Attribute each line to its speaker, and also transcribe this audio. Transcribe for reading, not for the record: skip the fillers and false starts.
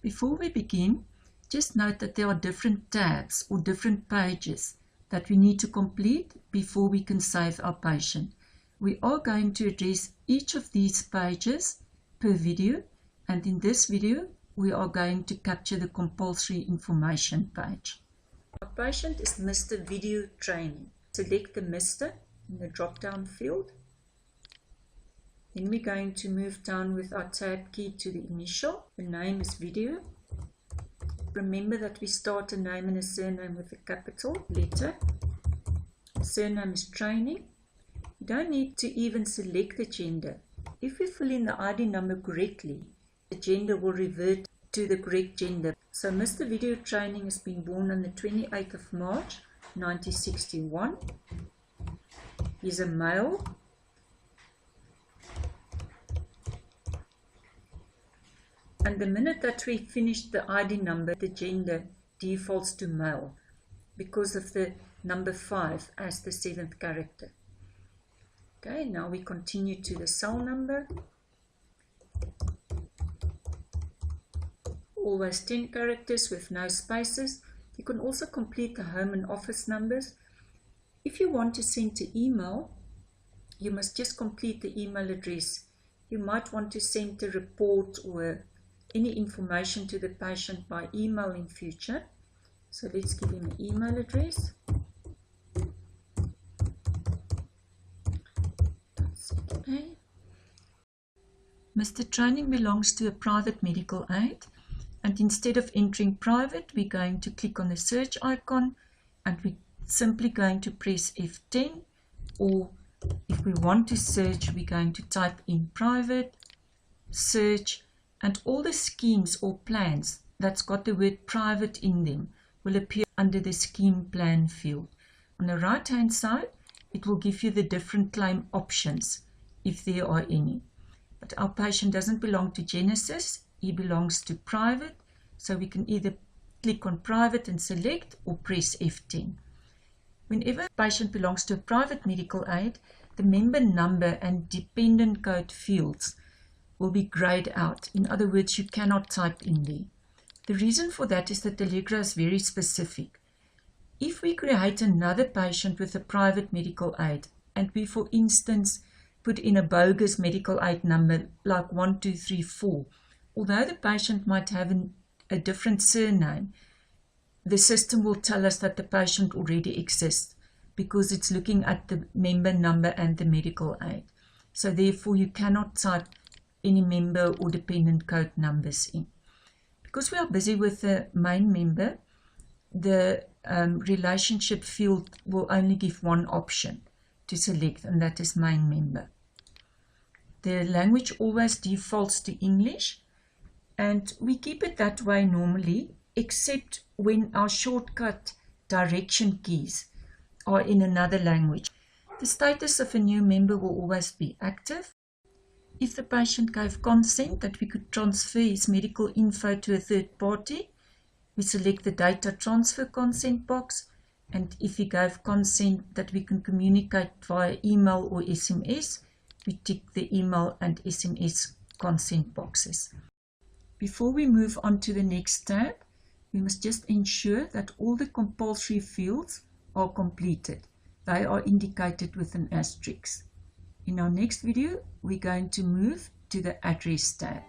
Speaker 1: Before we begin, just note that there are different tabs or different pages that we need to complete before we can save our patient. We are going to address each of these pages per video, and in this video we are going to capture the compulsory information page. Our patient is Mr. Video Training. Select the Mr. in the drop-down field. Then we're going to move down with our tab key to the initial. The name is Video. Remember that we start a name and a surname with a capital letter. The surname is Training. You don't need to even select the gender. If we fill in the ID number correctly, the gender will revert to the correct gender. So Mr. Video Training has been born on the 28th of March 1961. He's a male. And the minute that we finish the ID number, the gender defaults to male because of the number 5 as the 7th character. Okay, now we continue to the cell number. Always 10 characters with no spaces. You can also complete the home and office numbers. If you want to send an email, you must just complete the email address. You might want to send a report or any information to the patient by email in future. So let's give him an email address. Mr. Training belongs to a private medical aid, and instead of entering private, we're going to click on the search icon and we're simply going to press F10, or if we want to search, we're going to type in private, search, and all the schemes or plans that's got the word private in them will appear under the scheme plan field. On the right hand side, it will give you the different claim options if there are any. But our patient doesn't belong to Genesis, he belongs to private, so we can either click on private and select or press F10. Whenever a patient belongs to a private medical aid, the member number and dependent code fields will be grayed out. In other words, you cannot type in there. The reason for that is that the Allegra is very specific. If we create another patient with a private medical aid and we, for instance, put in a bogus medical aid number like 1234, although the patient might have a different surname, the system will tell us that the patient already exists because it's looking at the member number and the medical aid. So therefore you cannot type any member or dependent code numbers in. Because we are busy with the main member, the relationship field will only give one option to select, and that is main member. The language always defaults to English, and we keep it that way normally, except when our shortcut direction keys are in another language. The status of a new member will always be active. If the patient gave consent that we could transfer his medical info to a third party, we select the data transfer consent box, and if he gave consent that we can communicate via email or SMS, we tick the email and SMS consent boxes. Before we move on to the next tab, we must just ensure that all the compulsory fields are completed. They are indicated with an asterisk. In our next video, we're going to move to the address tab.